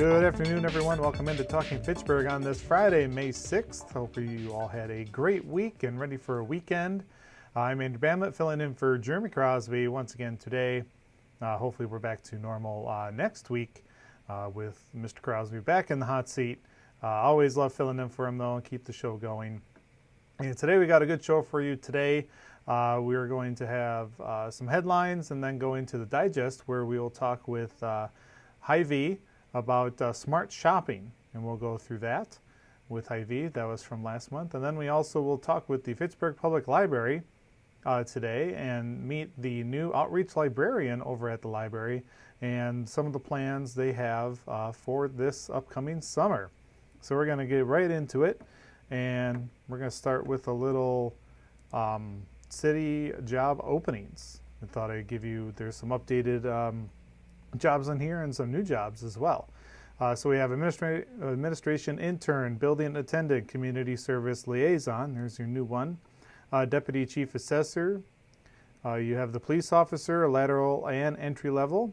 Good afternoon, everyone. Welcome into Talking Fitchburg on this Friday, May 6th. Hope you all had a great week and ready for a weekend. I'm Andrew Bamlett, filling in for Jeremy Crosby once again today. Hopefully we're back to normal next week with Mr. Crosby back in the hot seat. Always love filling in for him, though, and keep the show going. And today we got a good show for you today. We're going to have some headlines and then go into the digest where we will talk with Hy-Vee about smart shopping, and we'll go through that with Hy-Vee. That was from last month. And then we also will talk with the Fitchburg Public Library today and meet the new outreach librarian over at the library and some of the plans they have for this upcoming summer. So we're going to get right into it, and we're going to start with a little city job openings. I thought I'd give you, there's some updated jobs in here and some new jobs as well. So we have administration intern, building attendant, community service liaison. There's your new one. Deputy chief assessor. You have the police officer, lateral and entry level.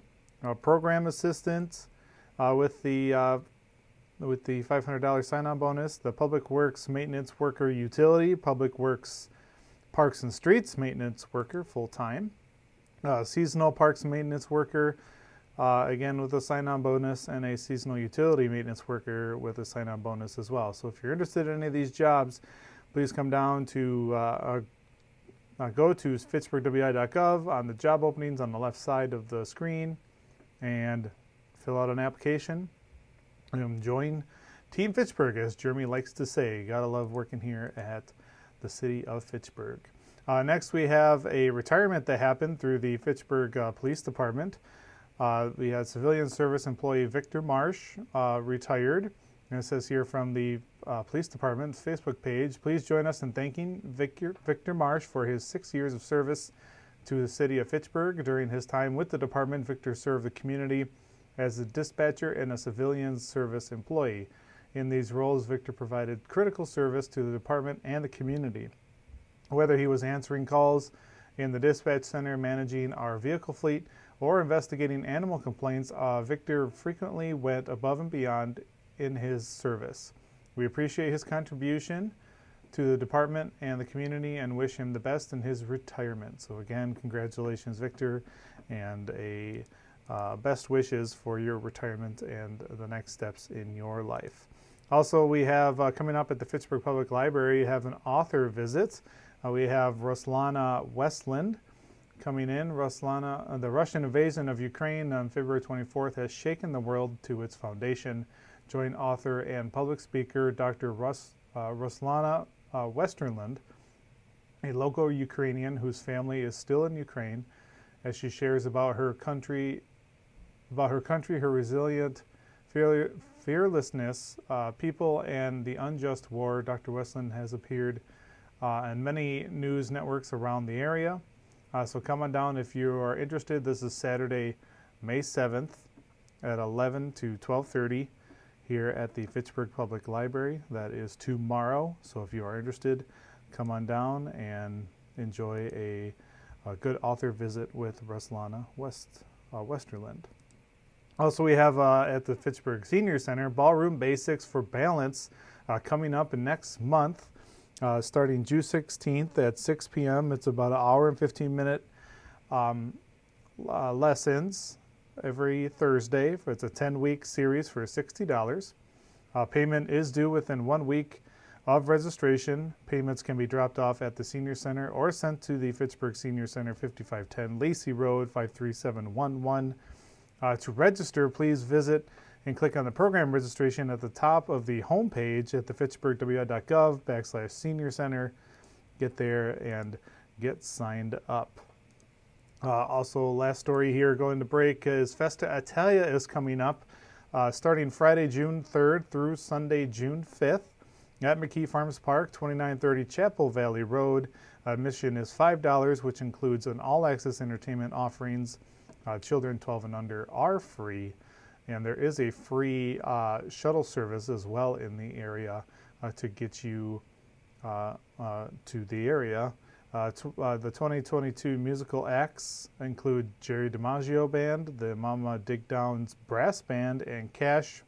Program assistant with the $500 sign-on bonus. The public works maintenance worker utility. Public works parks and streets maintenance worker full-time. Seasonal parks and maintenance worker. Again, with a sign-on bonus, and a seasonal utility maintenance worker with a sign-on bonus as well. So if you're interested in any of these jobs, please come down to go to fitchburgwi.gov on the job openings on the left side of the screen and fill out an application and join Team Fitchburg, as Jeremy likes to say. You gotta love working here at the city of Fitchburg. Next, we have a retirement that happened through the Fitchburg Police Department. We had civilian service employee Victor Marsh retired. And it says here from the police department's Facebook page, please join us in thanking Victor Marsh for his 6 years of service to the city of Fitchburg. During his time with the department, Victor served the community as a dispatcher and a civilian service employee. In these roles, Victor provided critical service to the department and the community. Whether he was answering calls in the dispatch center, managing our vehicle fleet, or investigating animal complaints, Victor frequently went above and beyond in his service. We appreciate his contribution to the department and the community and wish him the best in his retirement. So again, congratulations, Victor, and best wishes for your retirement and the next steps in your life. Also, we have coming up at the Fitchburg Public Library, you have an author visit. We have Ruslana Westland coming in. Ruslana, the Russian invasion of Ukraine on February 24th has shaken the world to its foundation. Join author and public speaker Dr. Ruslana Westerland, a local Ukrainian whose family is still in Ukraine, as she shares about her country, her resilient fearlessness, people, and the unjust war. Dr. Westland has appeared in many news networks around the area. So come on down if you are interested. This is Saturday, May 7th at 11 to 12:30 here at the Fitchburg Public Library. That is tomorrow. So if you are interested, come on down and enjoy a good author visit with Ruslana Westerland. Also, we have at the Fitchburg Senior Center, Ballroom Basics for Balance coming up next month. Starting June 16th at 6 p.m. It's about an hour and 15-minute lessons every Thursday. It's a 10-week series for $60. Payment is due within 1 week of registration. Payments can be dropped off at the Senior Center or sent to the Fitchburg Senior Center, 5510 Lacey Road, 53711. To register, please visit and click on the program registration at the top of the homepage at the fitchburgwi.gov/senior center. Get there and get signed up. Also, last story here going to break is Festa Italia is coming up starting Friday, June 3rd through Sunday, June 5th at McKee Farms Park, 2930 Chapel Valley Road. Admission is $5, which includes an all-access entertainment offerings. Children 12 and under are free. And there is a free shuttle service as well in the area to get you to the area. The 2022 musical acts include Jerry DiMaggio Band, the Mama Dig Down's Brass Band, and Cash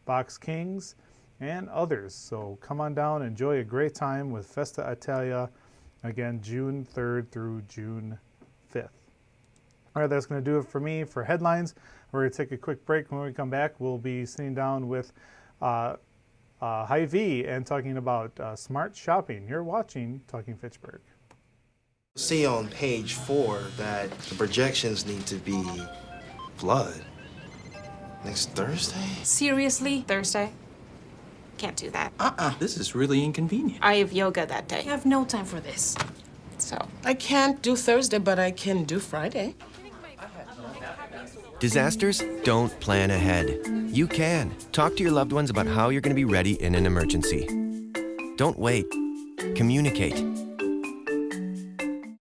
Box Kings, and others. So come on down, enjoy a great time with Festa Italia, again, June 3rd through June 5th. All right, that's going to do it for me for headlines. We're going to take a quick break. When we come back, we'll be sitting down with Hy-Vee and talking about smart shopping. You're watching Talking Fitchburg. See on page 4 that the projections need to be flood next Thursday? Seriously? Thursday? Can't do that. This is really inconvenient. I have yoga that day. I have no time for this. So. I can't do Thursday, but I can do Friday. Disasters don't plan ahead. You can. Talk to your loved ones about how you're going to be ready in an emergency. Don't wait. Communicate.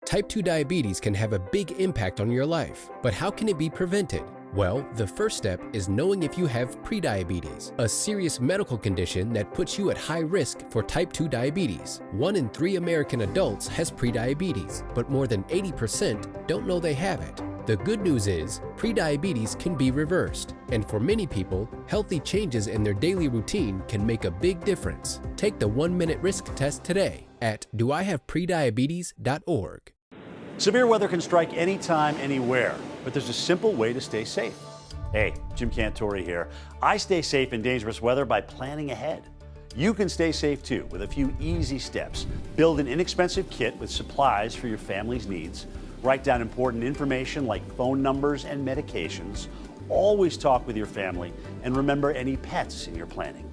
Type 2 diabetes can have a big impact on your life, but how can it be prevented? Well, the first step is knowing if you have prediabetes, a serious medical condition that puts you at high risk for type 2 diabetes. 1 in 3 American adults has prediabetes, but more than 80% don't know they have it. The good news is, prediabetes can be reversed, and for many people, healthy changes in their daily routine can make a big difference. Take the 1-minute risk test today at doihaveprediabetes.org. Severe weather can strike anytime, anywhere, but there's a simple way to stay safe. Hey, Jim Cantore here. I stay safe in dangerous weather by planning ahead. You can stay safe too with a few easy steps. Build an inexpensive kit with supplies for your family's needs. Write down important information like phone numbers and medications. Always talk with your family and remember any pets in your planning.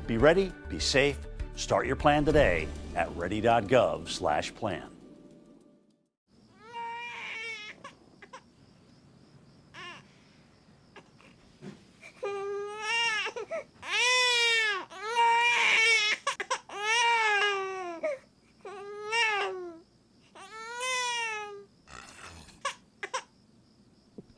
Be ready, be safe. Start your plan today at ready.gov/plan.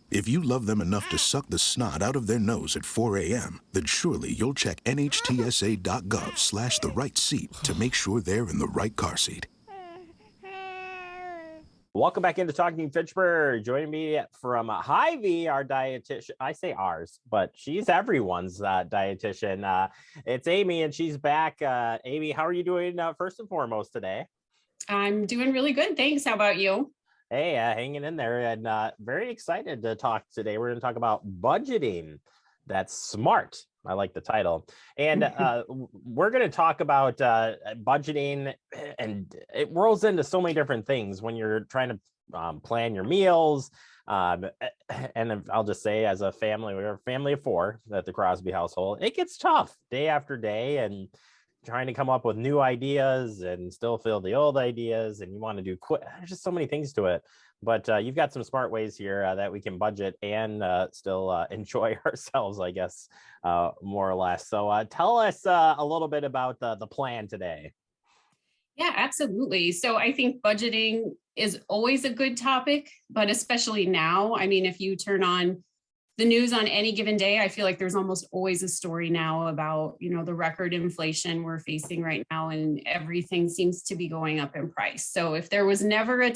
If you love them enough to suck the snot out of their nose at 4 a.m., then surely you'll check nhtsa.gov/the right seat to make sure they're in the right car seat. Welcome back into Talking Fitchburg. Joining me from Hy-Vee, our dietitian. I say ours, but she's everyone's dietitian. It's Amy, and she's back. Amy, how are you doing first and foremost today? I'm doing really good. Thanks. How about you? Hey, hanging in there, and very excited to talk today. We're going to talk about budgeting. That's smart. I like the title. And we're going to talk about budgeting, and it rolls into so many different things when you're trying to plan your meals. And I'll just say, as a family, we're a family of 4 at the Crosby household. It gets tough day after day, and trying to come up with new ideas and still feel the old ideas, and you want to do quick. There's just so many things to it, but you've got some smart ways here that we can budget and still enjoy ourselves, I guess, more or less. So tell us a little bit about the plan today. Yeah, absolutely. So I think budgeting is always a good topic, but especially now. I mean, if you turn on the news on any given day, I feel like there's almost always a story now about, the record inflation we're facing right now, and everything seems to be going up in price. So if there was never a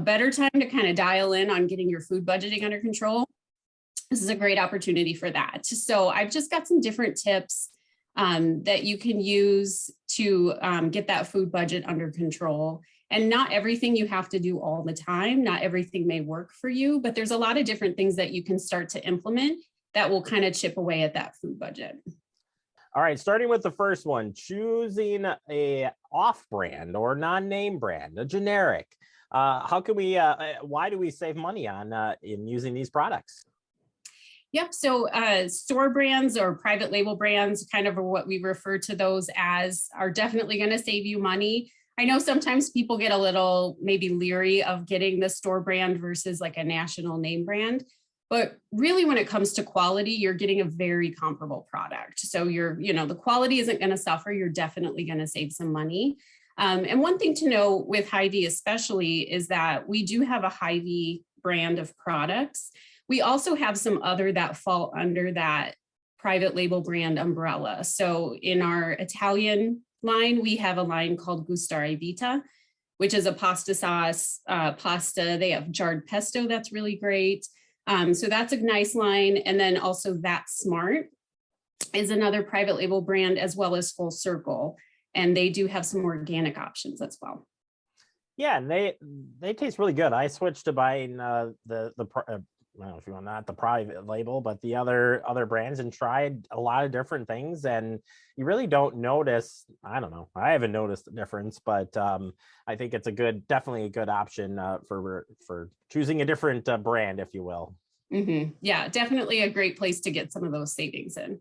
better time to kind of dial in on getting your food budgeting under control, this is a great opportunity for that. So I've just got some different tips that you can use to get that food budget under control. And not everything you have to do all the time. Not everything may work for you, but there's a lot of different things that you can start to implement that will kind of chip away at that food budget. All right, starting with the first one, choosing a off-brand or non-name brand, a generic. How can we, why do we save money on in using these products? Yep. So store brands or private label brands, kind of what we refer to those as, are definitely going to save you money. I know sometimes people get a little maybe leery of getting the store brand versus like a national name brand, but really when it comes to quality, you're getting a very comparable product. So the quality isn't going to suffer. You're definitely going to save some money. And one thing to know with Hy-Vee especially is that we do have a Hy-Vee brand of products. We also have some other that fall under that private label brand umbrella. So in our Italian line, we have a line called Gustare Vita, which is a pasta sauce pasta. They have jarred pesto that's really great. So that's a nice line. And then also That's Smart. is another private label brand, as well as Full Circle. And they do have some organic options as well. Yeah, and they taste really good. I switched to buying I don't know if you want, not the private label, but the other brands, and tried a lot of different things, and you really don't notice. I don't know. I haven't noticed the difference, but I think it's definitely a good option for choosing a different brand, if you will. Yeah, definitely a great place to get some of those savings in.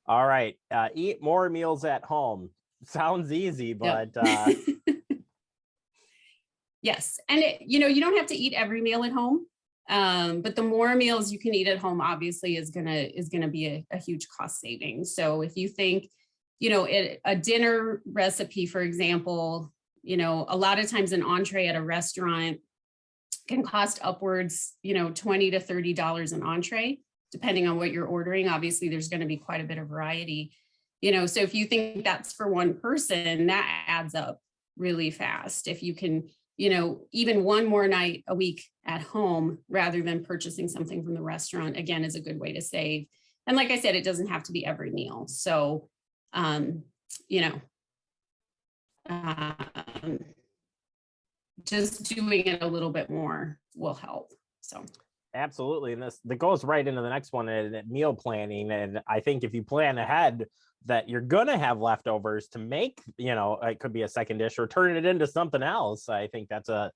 All right, eat more meals at home. Sounds easy, but yes, and you don't have to eat every meal at home. But the more meals you can eat at home, obviously, is gonna be a huge cost saving. So if you think, a dinner recipe, for example, a lot of times an entree at a restaurant can cost upwards, $20 to $30 an entree, depending on what you're ordering. Obviously, there's going to be quite a bit of variety. So if you think that's for one person, that adds up really fast. If you can, even one more night a week at home rather than purchasing something from the restaurant, again, is a good way to save. And like I said, it doesn't have to be every meal. So, just doing it a little bit more will help. So. Absolutely. And that goes right into the next one, meal planning. And I think if you plan ahead that you're going to have leftovers to make, it could be a second dish or turn it into something else. I think that's a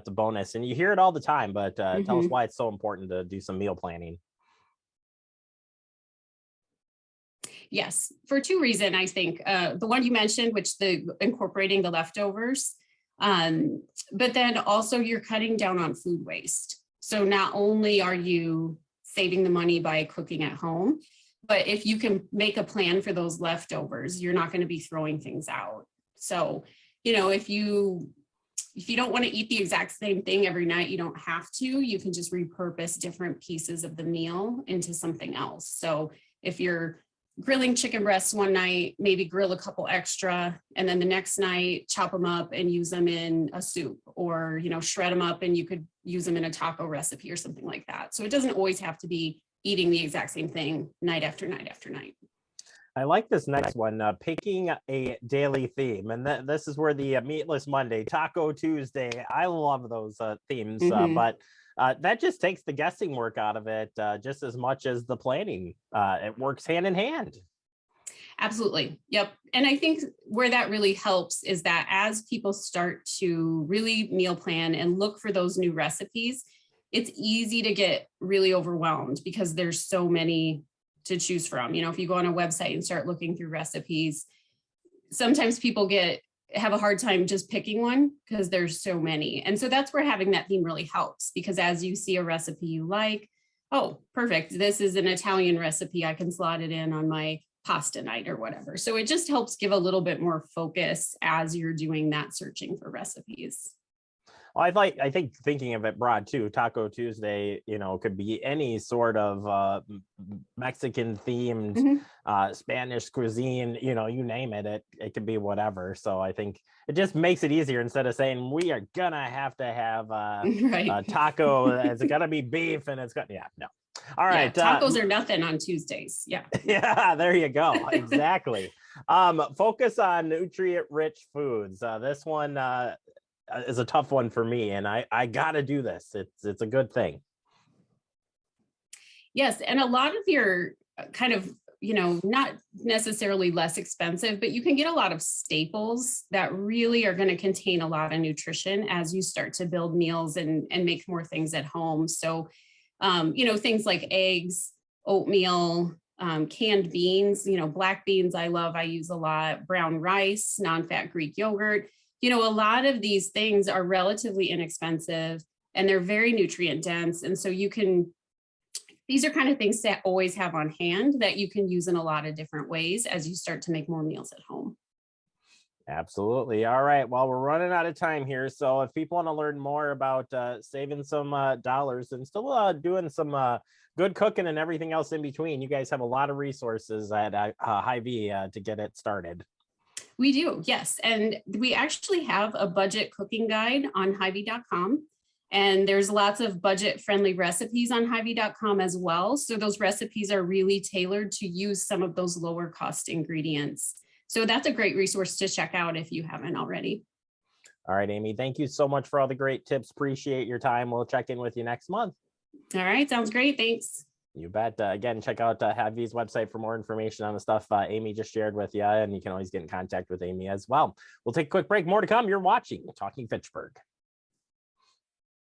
bonus. And you hear it all the time, but tell us why it's so important to do some meal planning. Yes, for two reasons, I think. The one you mentioned, which incorporating the leftovers, but then also you're cutting down on food waste. So not only are you saving the money by cooking at home, but if you can make a plan for those leftovers, you're not going to be throwing things out. So, if you don't want to eat the exact same thing every night, you don't have to. You can just repurpose different pieces of the meal into something else. So if you're grilling chicken breasts one night, maybe grill a couple extra, and then the next night chop them up and use them in a soup, or shred them up and you could use them in a taco recipe or something like that. So it doesn't always have to be eating the exact same thing night after night after night. I like this next one, picking a daily theme. And this is where the Meatless Monday, Taco Tuesday, I love those themes, but that just takes the guessing work out of it just as much as the planning. It works hand in hand. Absolutely. Yep. And I think where that really helps is that as people start to really meal plan and look for those new recipes, it's easy to get really overwhelmed because there's so many to choose from. If you go on a website and start looking through recipes, sometimes people have a hard time just picking one because there's so many. And so that's where having that theme really helps, because as you see a recipe you like, oh, perfect, this is an Italian recipe, I can slot it in on my pasta night or whatever. So it just helps give a little bit more focus as you're doing that searching for recipes. Well, I think thinking of it broad too, Taco Tuesday, could be any sort of Mexican themed, Spanish cuisine, you name it, it could be whatever. So I think it just makes it easier instead of saying we are gonna have to have a taco. It's gonna be beef, and no. All right. Yeah, tacos are nothing on Tuesdays. Yeah. Yeah, there you go. Exactly. Focus on nutrient-rich foods. This one is a tough one for me, and I got to do this. It's a good thing. Yes, and a lot of your kind of, not necessarily less expensive, but you can get a lot of staples that really are going to contain a lot of nutrition as you start to build meals and make more things at home. So, things like eggs, oatmeal, canned beans, black beans I use a lot, brown rice, non-fat Greek yogurt. A lot of these things are relatively inexpensive and they're very nutrient dense. And so these are kind of things to always have on hand that you can use in a lot of different ways as you start to make more meals at home. Absolutely. All right. Well, we're running out of time here. So if people want to learn more about saving some dollars and still doing some good cooking and everything else in between, you guys have a lot of resources at Hy-Vee to get it started. We do, yes. And we actually have a budget cooking guide on Hy-Vee.com. And there's lots of budget-friendly recipes on Hy-Vee.com as well. So those recipes are really tailored to use some of those lower cost ingredients. So that's a great resource to check out if you haven't already. All right, Amy, thank you so much for all the great tips. Appreciate your time. We'll check in with you next month. All right, sounds great. Thanks. You bet. Again, check out Hy-Vee's website for more information on the stuff Amy just shared with you, and you can always get in contact with Amy as well. We'll take a quick break. More to come. You're watching Talking Fitchburg.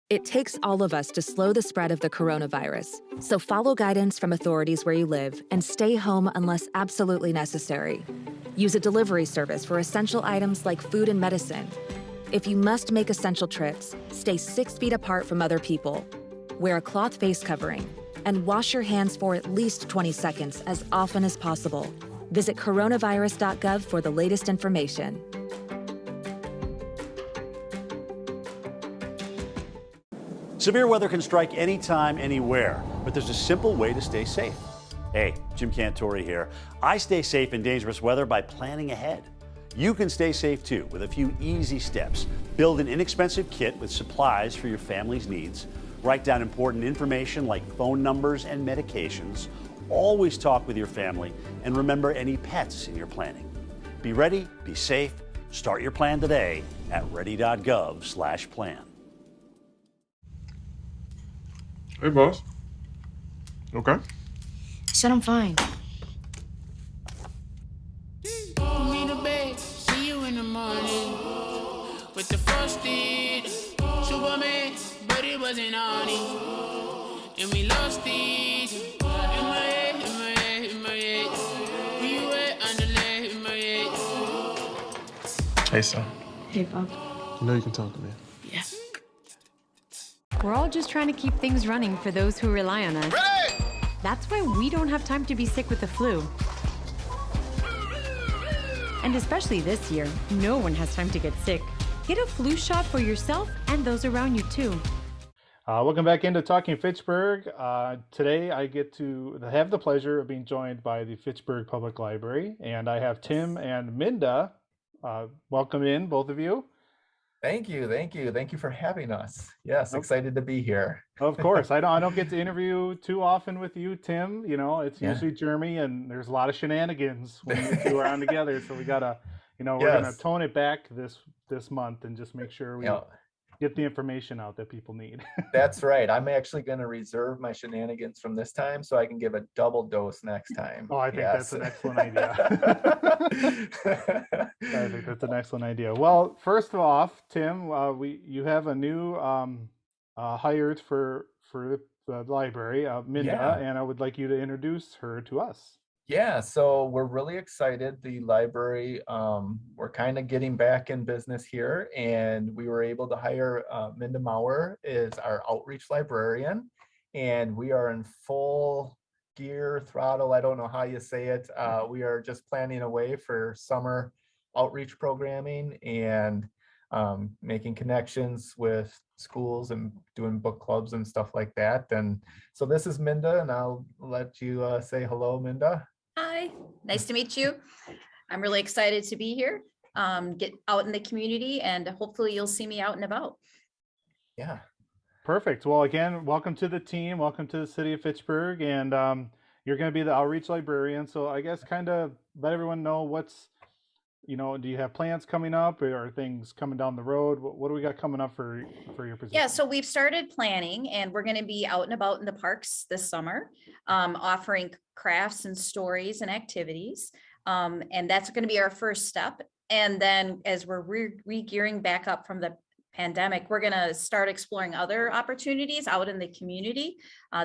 It takes all of us to slow the spread of the coronavirus. So follow guidance from authorities where you live and stay home unless absolutely necessary. Use a delivery service for essential items like food and medicine. If you must make essential trips, stay 6 feet apart from other people. Wear a cloth face covering and wash your hands for at least 20 seconds as often as possible. Visit coronavirus.gov for the latest information. Severe weather can strike anytime, anywhere, but there's a simple way to stay safe. Hey, Jim Cantore here. I stay safe in dangerous weather by planning ahead. You can stay safe too with a few easy steps. Build an inexpensive kit with supplies for your family's needs. Write down important information like phone numbers and medications. Always talk with your family and remember any pets in your planning. Be ready, be safe. Start your plan today at ready.gov/plan. Hey, boss. Okay. Said I'm fine. Me to bed, see you in the morning with the frosted Superman, but it wasn't on it, and we lost it. In my head, in my head, in my head. Where you at? Underlay in my head. Hey, son. Hey, Bob. You know you can talk to me. Yeah. We're all just trying to keep things running for those who rely on us. Ready! That's why we don't have time to be sick with the flu. And especially this year, no one has time to get sick. Get a flu shot for yourself and those around you too. Welcome back into Talking Fitchburg. Today I get to have the pleasure of being joined by the Fitchburg Public Library, and I have Tim and Minda. Welcome in, both of you. Thank you for having us. Yes, excited to be here. Of course, I don't get to interview too often with you, Tim. You know, it's usually Jeremy, and there's a lot of shenanigans when you two are on together. So we gotta, we're gonna tone it back this month and just make sure we get the information out that people need. That's right. I'm actually going to reserve my shenanigans from this time so I can give a double dose next time. Oh, I think that's an excellent idea. I think that's an excellent idea. Well, first off, Tim, you have a new hired for the library, Minda, and I would like you to introduce her to us. Yeah, so we're really excited. The library, we're kind of getting back in business here, and we were able to hire Minda Maurer as our outreach librarian, and we are in full gear, throttle, I don't know how you say it. We are just planning away for summer outreach programming and making connections with schools and doing book clubs and stuff like that. And so this is Minda, and I'll let you say hello, Minda. Hi, nice to meet you. I'm really excited to be here, get out in the community, and hopefully you'll see me out and about. Yeah. Perfect. Well, again, welcome to the team. Welcome to the city of Fitchburg. And you're going to be the outreach librarian. So I guess kind of let everyone know do you have plans coming up or are things coming down the road? What do we got coming up for your position? Yeah, so we've started planning, and we're going to be out and about in the parks this summer, offering crafts and stories and activities. And that's going to be our first step. And then as we're re-gearing back up from the pandemic, we're going to start exploring other opportunities out in the community.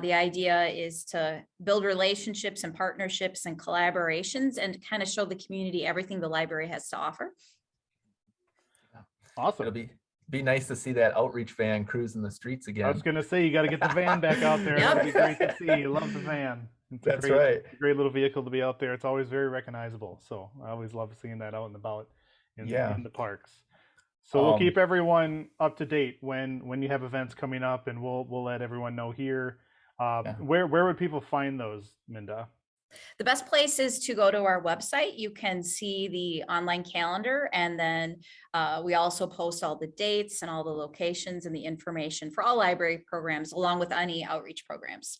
The idea is to build relationships and partnerships and collaborations and kind of show the community everything the library has to offer. Awesome. It'll be nice to see that outreach van cruising the streets again. I was going to say, you got to get the van back out there. That'd be great to see. You love the van. That's right. It's a great little vehicle to be out there. It's always very recognizable. So I always love seeing that out and about in the parks. So we'll keep everyone up to date when you have events coming up, and we'll let everyone know here. Where would people find those, Minda? The best place is to go to our website. You can see the online calendar, and then we also post all the dates and all the locations and the information for all library programs, along with any outreach programs.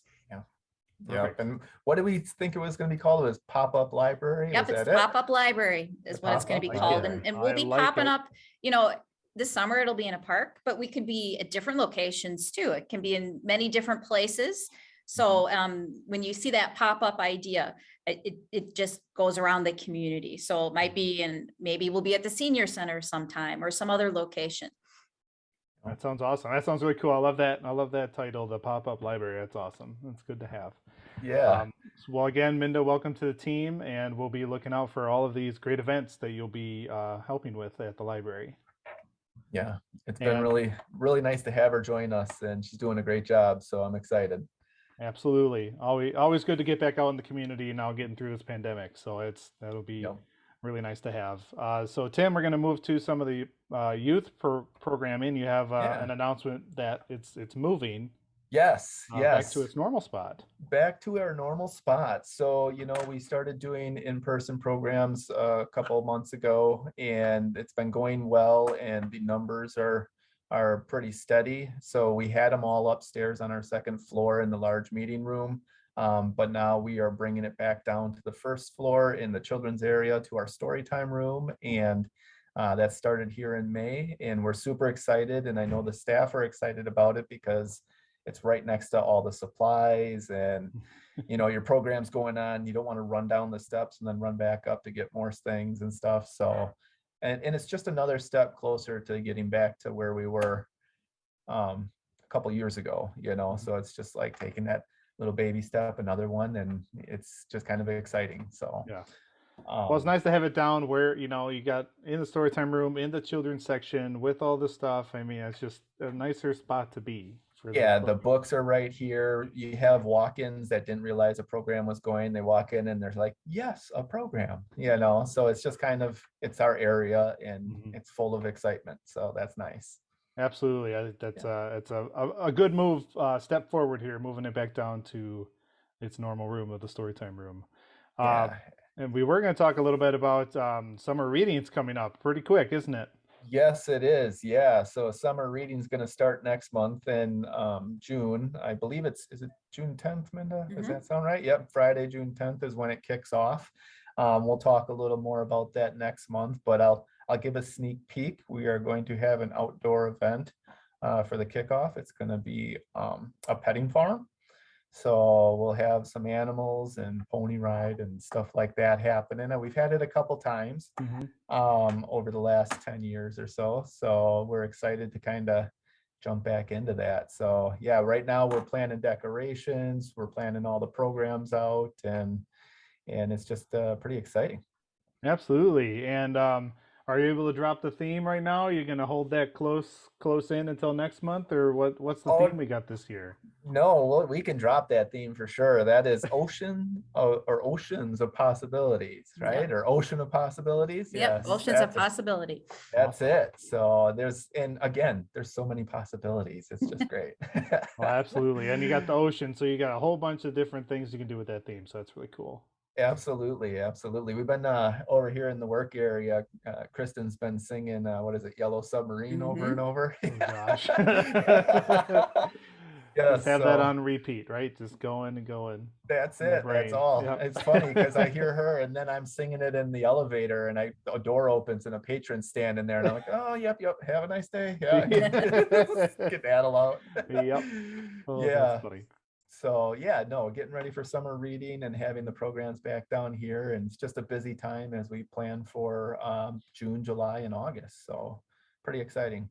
Yeah. And what did we think it was going to be called? It was pop-up library. Yep, Is it's that it? pop-up library is what it's going to be Pop-up called. library. And we'll I be like popping it. up, this summer it'll be in a park, but we could be at different locations too. It can be in many different places. So when you see that pop-up idea, it just goes around the community. So it might be maybe we'll be at the senior center sometime or some other location. That sounds awesome. That sounds really cool. I love that. I love that title, the pop-up library. That's awesome. That's good to have. Yeah. Well, again, Minda, welcome to the team, and we'll be looking out for all of these great events that you'll be helping with at the library. Yeah, it's been really, really nice to have her join us, and she's doing a great job. So I'm excited. Absolutely. Always good to get back out in the community now, getting through this pandemic. So that'll be really nice to have. So Tim, we're going to move to some of the youth programming. You have an announcement that it's moving. Yes. Back to its normal spot. Back to our normal spot. So, we started doing in-person programs a couple of months ago, and it's been going well, and the numbers are pretty steady. So we had them all upstairs on our second floor in the large meeting room. But now we are bringing it back down to the first floor in the children's area to our story time room. And that started here in May, and we're super excited. And I know the staff are excited about it because it's right next to all the supplies, and your program's going on. You don't want to run down the steps and then run back up to get more things and stuff. So, and it's just another step closer to getting back to where we were a couple years ago, so it's just like taking that little baby step, another one, and it's just kind of exciting. So yeah. Well, it's nice to have it down where you got in the storytime room, in the children's section with all the stuff. I mean, it's just a nicer spot to be. Yeah, the books are right here. You have walk-ins that didn't realize a program was going. They walk in and there's like, yes, a program, so it's just it's our area, and it's full of excitement. So that's nice. Absolutely. I think that's it's a good move, step forward here, moving it back down to its normal room of the storytime room. And we were going to talk a little bit about summer readings coming up pretty quick, isn't it? Yes, it is. Yeah. So summer reading is going to start next month in June. I believe is it June 10th, Minda? Does that sound right? Yep. Friday, June 10th is when it kicks off. We'll talk a little more about that next month, but I'll give a sneak peek. We are going to have an outdoor event for the kickoff. It's going to be a petting farm. So we'll have some animals and pony ride and stuff like that happening. And we've had it a couple times over the last 10 years or so. So we're excited to kind of jump back into that. So yeah, right now we're planning decorations, we're planning all the programs out, and it's just pretty exciting. Absolutely. And are you able to drop the theme right now? Are you going to hold that close in until next month, or what's the theme we got this year? No, we can drop that theme for sure. That is ocean or oceans of possibilities, right? Yep. Or ocean of possibilities. Yep, Yes, oceans of possibility. That's it. So there's so many possibilities. It's just great. Well, absolutely. And you got the ocean, so you got a whole bunch of different things you can do with that theme. So that's really cool. Absolutely. We've been over here in the work area. Kristen's been singing, what is it, Yellow Submarine over and over. Oh, gosh. Yes, just have that on repeat, right? Just going and going. That's it. That's all. Yep. It's funny because I hear her and then I'm singing it in the elevator, and a door opens and a patron's standing there, and I'm like, oh, yep. Have a nice day. Yeah. Get that out. Yep. Oh, yeah. That's funny. So yeah, no, getting ready for summer reading and having the programs back down here, and it's just a busy time as we plan for June, July, and August. So pretty exciting.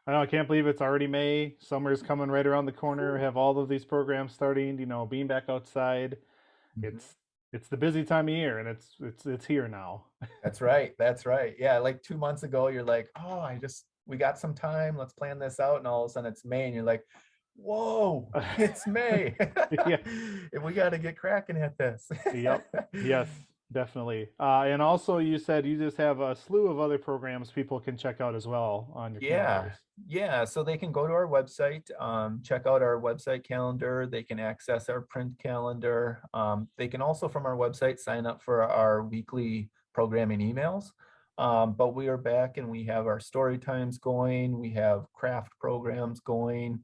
I know, I can't believe it's already May. Summer's coming right around the corner. We have all of these programs starting, being back outside. It's the busy time of year, and it's here now. That's right. Yeah, like 2 months ago, you're like, oh, we got some time. Let's plan this out. And all of a sudden it's May, and you're like, whoa, it's May. Yeah. And we got to get cracking at this. Yep. Yes. Definitely. And also, you said you just have a slew of other programs people can check out as well on your calendars. Yeah. So they can go to our website, check out our website calendar. They can access our print calendar. They can also, from our website, sign up for our weekly programming emails. But we are back and we have our story times going. We have craft programs going.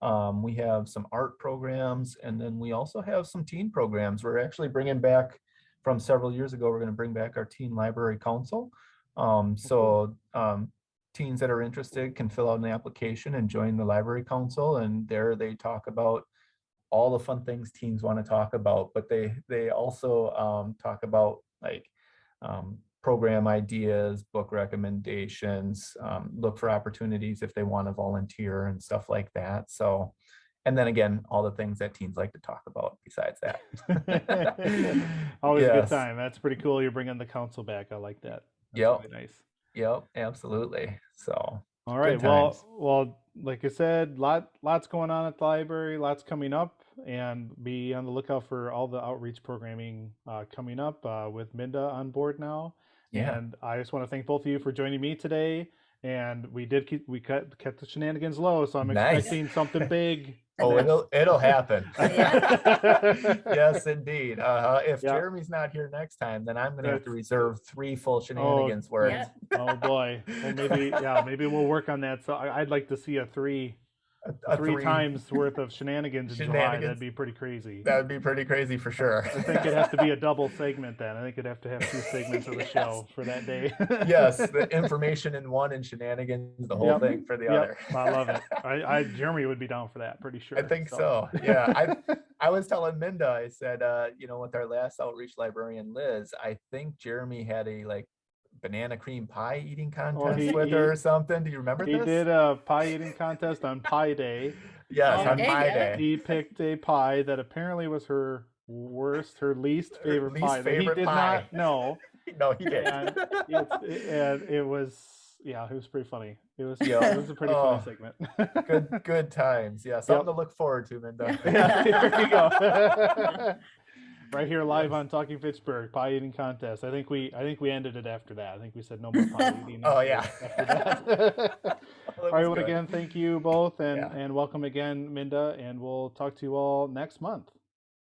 We have some art programs, and then we also have some teen programs. We're actually bringing back, from several years ago, we're going to bring back our Teen Library Council. Teens that are interested can fill out an application and join the Library Council, and there they talk about all the fun things teens want to talk about, but they also talk about like program ideas, book recommendations, look for opportunities if they want to volunteer and stuff like that. So, and then again, all the things that teens like to talk about besides that. Always a good time. That's pretty cool. You're bringing the council back. I like that. That's really nice. Yep, absolutely. So, all right. Well, like I said, lots going on at the library, lots coming up, and be on the lookout for all the outreach programming coming up with Minda on board now. Yeah. And I just want to thank both of you for joining me today. And we kept the shenanigans low, so I'm expecting something big. Oh, it'll happen. Yes, indeed. If Jeremy's not here next time, then I'm gonna have to reserve 3 full shenanigans worth. Oh boy. Well, maybe we'll work on that. So I'd like to see a three times worth of shenanigans in July. That'd be pretty crazy. That would be pretty crazy for sure. I think it'd have to be a double segment then. I think it'd have to have 2 segments of the show for that day. Yes, the information in one and shenanigans, the whole thing for the other. I love it. Jeremy would be down for that, pretty sure. I think so. Yeah. I was telling Minda, I said, with our last outreach librarian, Liz, I think Jeremy had a banana cream pie eating contest with her or something. Do you remember this? He did a pie eating contest on Pie Day. Yes, on Pie Day. He picked a pie that apparently was her least favorite pie. He did not know. No, he did. And it was, it was pretty funny. It was a pretty funny segment. Good times. Yeah, something to look forward to, Minda. There you go. Right here live on Talking Fitchburg, pie eating contest. I think we ended it after that. I think we said no more pie eating. After that. All right, well, again, thank you both, and welcome again, Minda, and we'll talk to you all next month.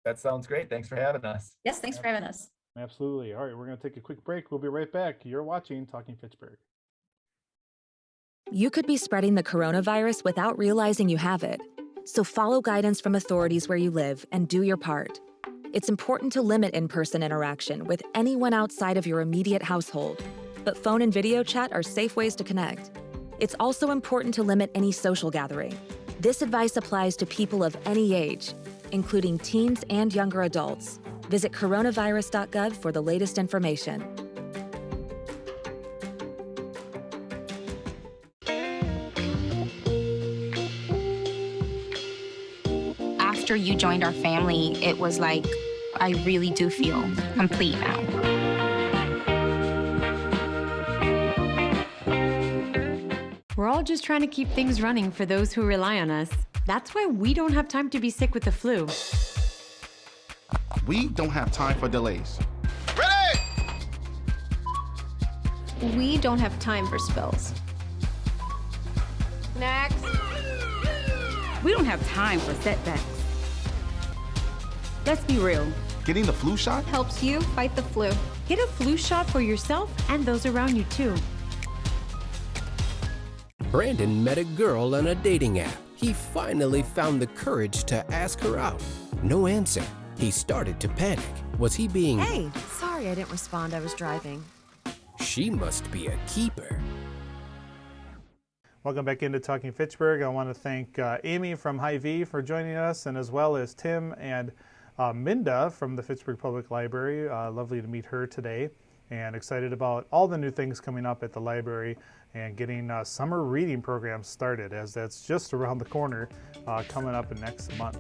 That sounds great. Thanks for having us. Yes, thanks for having us. Absolutely. All right, we're going to take a quick break. We'll be right back. You're watching Talking Fitchburg. You could be spreading the coronavirus without realizing you have it. So follow guidance from authorities where you live and do your part. It's important to limit in-person interaction with anyone outside of your immediate household, but phone and video chat are safe ways to connect. It's also important to limit any social gathering. This advice applies to people of any age, including teens and younger adults. Visit coronavirus.gov for the latest information. After you joined our family, it was like, I really do feel complete now. We're all just trying to keep things running for those who rely on us. That's why we don't have time to be sick with the flu. We don't have time for delays. We don't have time for spills. Next. We don't have time for setbacks. Let's be real. Getting the flu shot helps you fight the flu. Get a flu shot for yourself and those around you too. Brandon met a girl on a dating app. He finally found the courage to ask her out. No answer. He started to panic. Was he being... Hey, sorry I didn't respond. I was driving. She must be a keeper. Welcome back into Talking Fitchburg. I want to thank Amy from Hy-Vee for joining us, and as well as Tim and Minda from the Fitchburg Public Library. Lovely to meet her today, and excited about all the new things coming up at the library and getting summer reading programs started, as that's just around the corner, coming up in next month.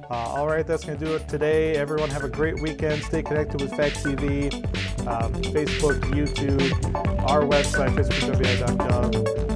All right, that's going to do it today. Everyone have a great weekend. Stay connected with Fact TV, Facebook, YouTube, our website, fitchburgwi.gov.